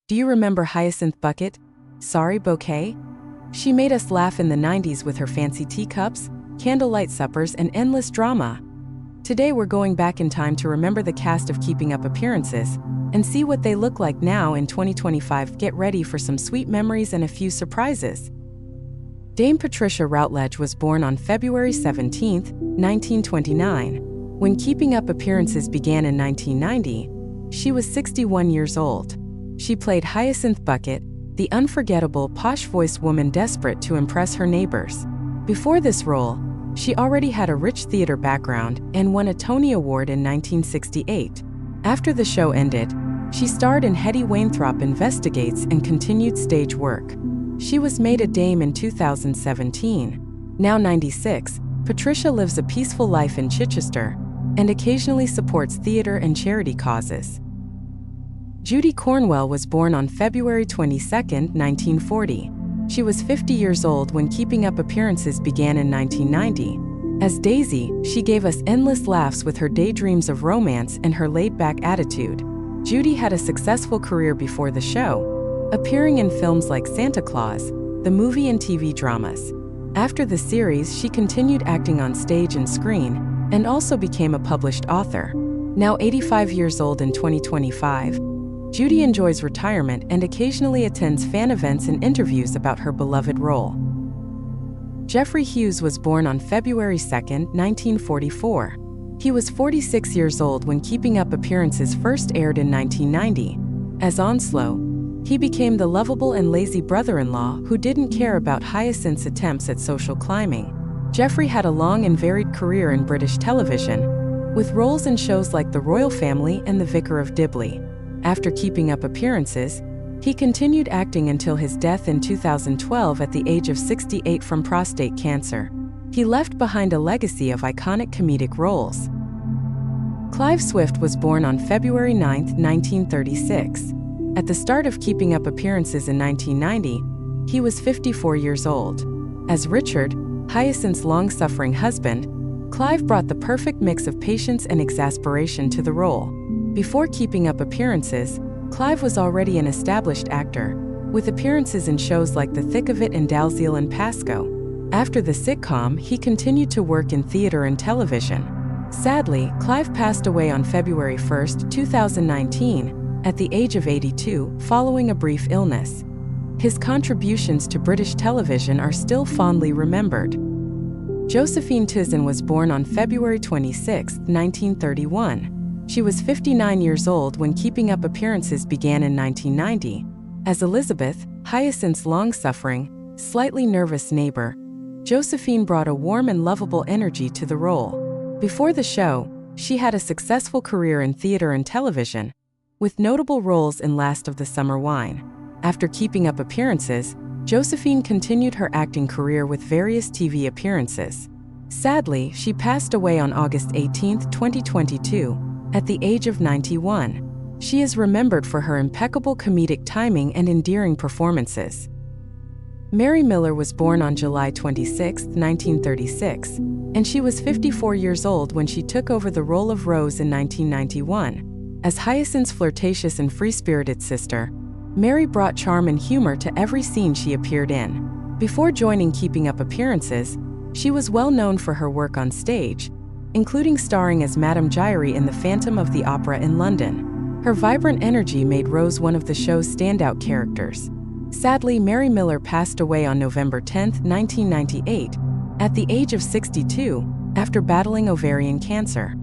Do you remember Hyacinth Bucket? Sorry, Bouquet? She made us laugh in the 90s with her fancy teacups, candlelight suppers, and endless drama. Today we're going back in time to remember the cast of Keeping Up Appearances and see what they look like now in 2025. Get ready for some sweet memories and a few surprises. Dame Patricia Routledge was born on February 17, 1929. When Keeping Up Appearances began in 1990, she was 61 years old. She played Hyacinth Bucket, the unforgettable, posh-voiced woman desperate to impress her neighbors. Before this role, she already had a rich theater background and won a Tony Award in 1968. After the show ended, she starred in Hetty Wainthropp Investigates and continued stage work. She was made a dame in 2017. Now 96, Patricia lives a peaceful life in Chichester and occasionally supports theater and charity causes. Judy Cornwell was born on February 22, 1940. She was 50 years old when Keeping Up Appearances began in 1990. As Daisy, she gave us endless laughs with her daydreams of romance and her laid-back attitude. Judy had a successful career before the show, appearing in films like Santa Claus, the movie, and TV dramas. After the series, she continued acting on stage and screen, and also became a published author. Now 85 years old in 2025, Judy enjoys retirement and occasionally attends fan events and interviews about her beloved role. Geoffrey Hughes was born on February 2, 1944. He was 46 years old when Keeping Up Appearances first aired in 1990. As Onslow, he became the lovable and lazy brother-in-law who didn't care about Hyacinth's attempts at social climbing. Geoffrey had a long and varied career in British television, with roles in shows like The Royal Family and The Vicar of Dibley. After Keeping Up Appearances, he continued acting until his death in 2012 at the age of 68 from prostate cancer. He left behind a legacy of iconic comedic roles. Clive Swift was born on February 9, 1936. At the start of Keeping Up Appearances in 1990, he was 54 years old. As Richard, Hyacinth's long-suffering husband, Clive brought the perfect mix of patience and exasperation to the role. Before Keeping Up Appearances, Clive was already an established actor, with appearances in shows like The Thick of It and Dalziel and Pascoe. After the sitcom, he continued to work in theater and television. Sadly, Clive passed away on February 1, 2019, at the age of 82, following a brief illness. His contributions to British television are still fondly remembered. Josephine Tewson was born on February 26, 1931. She was 59 years old when Keeping Up Appearances began in 1990. As Elizabeth, Hyacinth's long-suffering, slightly nervous neighbor, Josephine brought a warm and lovable energy to the role. Before the show, she had a successful career in theater and television, with notable roles in Last of the Summer Wine. After Keeping Up Appearances, Josephine continued her acting career with various TV appearances. Sadly, she passed away on August 18, 2022, at the age of 91. She is remembered for her impeccable comedic timing and endearing performances. Mary Millar was born on July 26, 1936, and she was 54 years old when she took over the role of Rose in 1991. As Hyacinth's flirtatious and free-spirited sister, Mary brought charm and humor to every scene she appeared in. Before joining Keeping Up Appearances, she was well known for her work on stage, including starring as Madame Giry in The Phantom of the Opera in London. Her vibrant energy made Rose one of the show's standout characters. Sadly, Mary Millar passed away on November 10, 1998, at the age of 62, after battling ovarian cancer.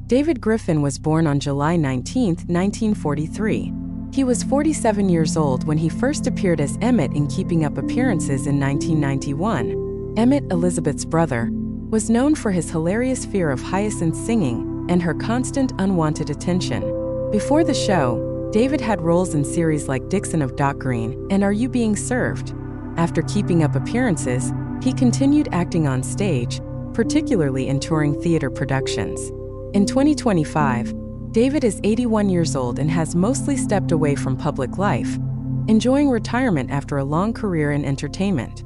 David Griffin was born on July 19, 1943. He was 47 years old when he first appeared as Emmett in Keeping Up Appearances in 1991. Emmett, Elizabeth's brother, was known for his hilarious fear of Hyacinth's singing and her constant unwanted attention. Before the show, David had roles in series like Dixon of Dock Green and Are You Being Served? After Keeping Up Appearances, he continued acting on stage, particularly in touring theater productions. In 2025, David is 81 years old and has mostly stepped away from public life, enjoying retirement after a long career in entertainment.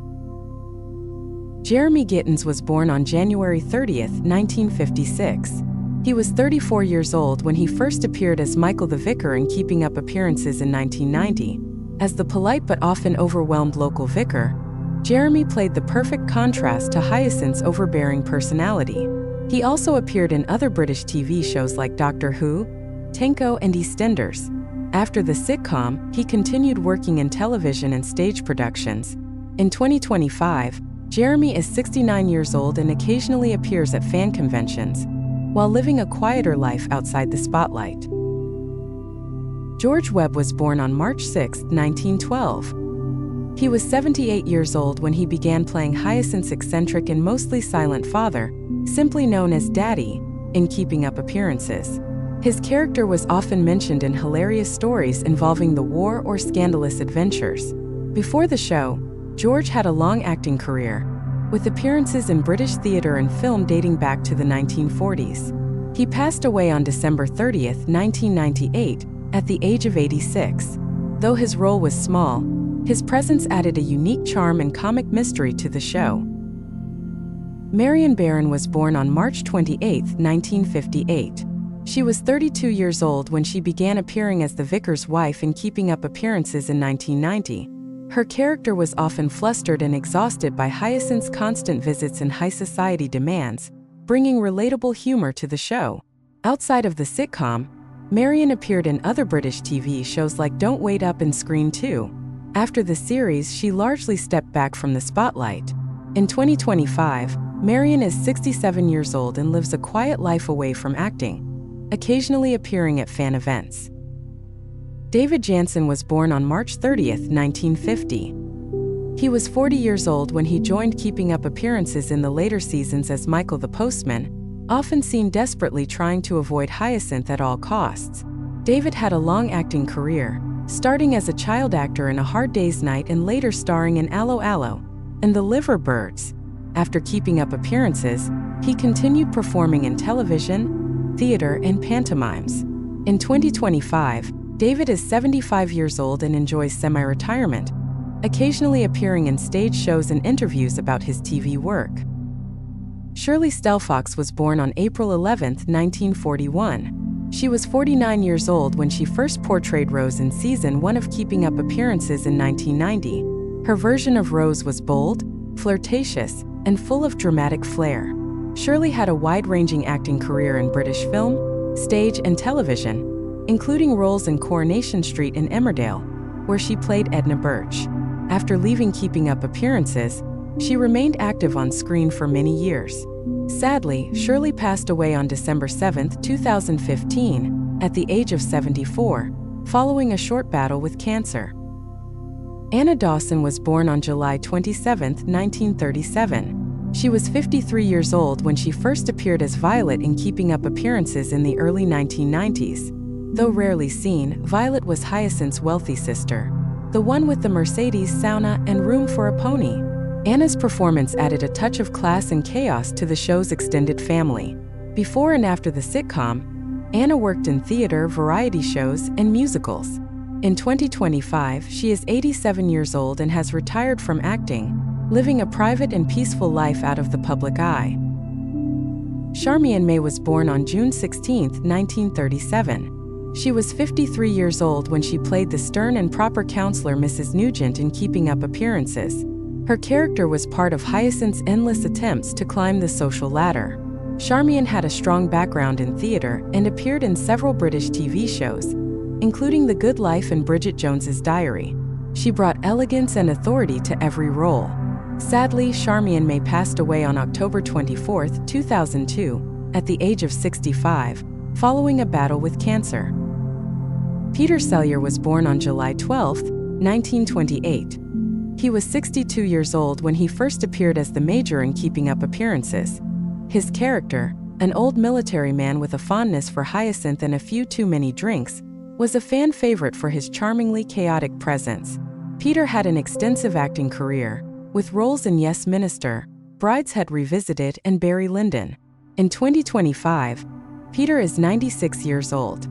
Jeremy Gittins was born on January 30, 1956. He was 34 years old when he first appeared as Michael the Vicar in Keeping Up Appearances in 1990. As the polite but often overwhelmed local vicar, Jeremy played the perfect contrast to Hyacinth's overbearing personality. He also appeared in other British TV shows like Doctor Who, Tenko, and EastEnders. After the sitcom, he continued working in television and stage productions. In 2025, Jeremy is 69 years old and occasionally appears at fan conventions, while living a quieter life outside the spotlight. George Webb was born on March 6, 1912. He was 78 years old when he began playing Hyacinth's eccentric and mostly silent father, simply known as Daddy, in Keeping Up Appearances. His character was often mentioned in hilarious stories involving the war or scandalous adventures. Before the show, George had a long acting career, with appearances in British theatre and film dating back to the 1940s. He passed away on December 30, 1998, at the age of 86. Though his role was small, his presence added a unique charm and comic mystery to the show. Marion Barron was born on March 28, 1958. She was 32 years old when she began appearing as the vicar's wife in Keeping Up Appearances in 1990. Her character was often flustered and exhausted by Hyacinth's constant visits and high society demands, bringing relatable humor to the show. Outside of the sitcom, Marion appeared in other British TV shows like Don't Wait Up and Screen 2. After the series, she largely stepped back from the spotlight. In 2025, Marion is 67 years old and lives a quiet life away from acting, occasionally appearing at fan events. David Janson was born on March 30, 1950. He was 40 years old when he joined Keeping Up Appearances in the later seasons as Michael the Postman, often seen desperately trying to avoid Hyacinth at all costs. David had a long acting career, starting as a child actor in A Hard Day's Night and later starring in Allo Allo and The Liverbirds. After Keeping Up Appearances, he continued performing in television, theater, and pantomimes. In 2025, David is 75 years old and enjoys semi-retirement, occasionally appearing in stage shows and interviews about his TV work. Shirley Stelfox was born on April 11, 1941. She was 49 years old when she first portrayed Rose in Season 1 of Keeping Up Appearances in 1990. Her version of Rose was bold, flirtatious, and full of dramatic flair. Shirley had a wide-ranging acting career in British film, stage, and television, including roles in Coronation Street and Emmerdale, where she played Edna Birch. After leaving Keeping Up Appearances, she remained active on screen for many years. Sadly, Shirley passed away on December 7, 2015, at the age of 74, following a short battle with cancer. Anna Dawson was born on July 27, 1937. She was 53 years old when she first appeared as Violet in Keeping Up Appearances in the early 1990s. Though rarely seen, Violet was Hyacinth's wealthy sister, the one with the Mercedes, sauna, and room for a pony. Anna's performance added a touch of class and chaos to the show's extended family. Before and after the sitcom, Anna worked in theater, variety shows, and musicals. In 2025, she is 87 years old and has retired from acting, living a private and peaceful life out of the public eye. Charmian May was born on June 16, 1937. She was 53 years old when she played the stern and proper counselor Mrs. Nugent in Keeping Up Appearances. Her character was part of Hyacinth's endless attempts to climb the social ladder. Charmian had a strong background in theater and appeared in several British TV shows, including The Good Life and Bridget Jones's Diary. She brought elegance and authority to every role. Sadly, Charmian May passed away on October 24, 2002, at the age of 65, following a battle with cancer. Peter Cellier was born on July 12, 1928. He was 62 years old when he first appeared as the Major in Keeping Up Appearances. His character, an old military man with a fondness for Hyacinth and a few too many drinks, was a fan favorite for his charmingly chaotic presence. Peter had an extensive acting career, with roles in Yes Minister, Brideshead Revisited, and Barry Lyndon. In 2025, Peter is 96 years old.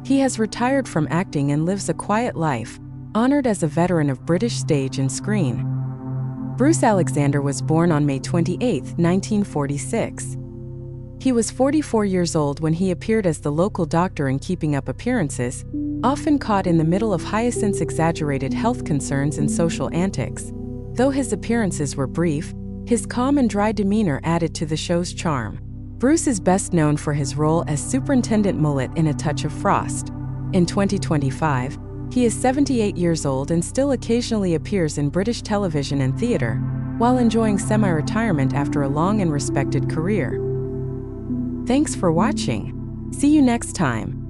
He has retired from acting and lives a quiet life, honored as a veteran of British stage and screen. Bruce Alexander was born on May 28, 1946. He was 44 years old when he appeared as the local doctor in Keeping Up Appearances, often caught in the middle of Hyacinth's exaggerated health concerns and social antics. Though his appearances were brief, his calm and dry demeanor added to the show's charm. Bruce is best known for his role as Superintendent Mullet in A Touch of Frost. In 2025, he is 78 years old and still occasionally appears in British television and theater, while enjoying semi-retirement after a long and respected career. Thanks for watching. See you next time.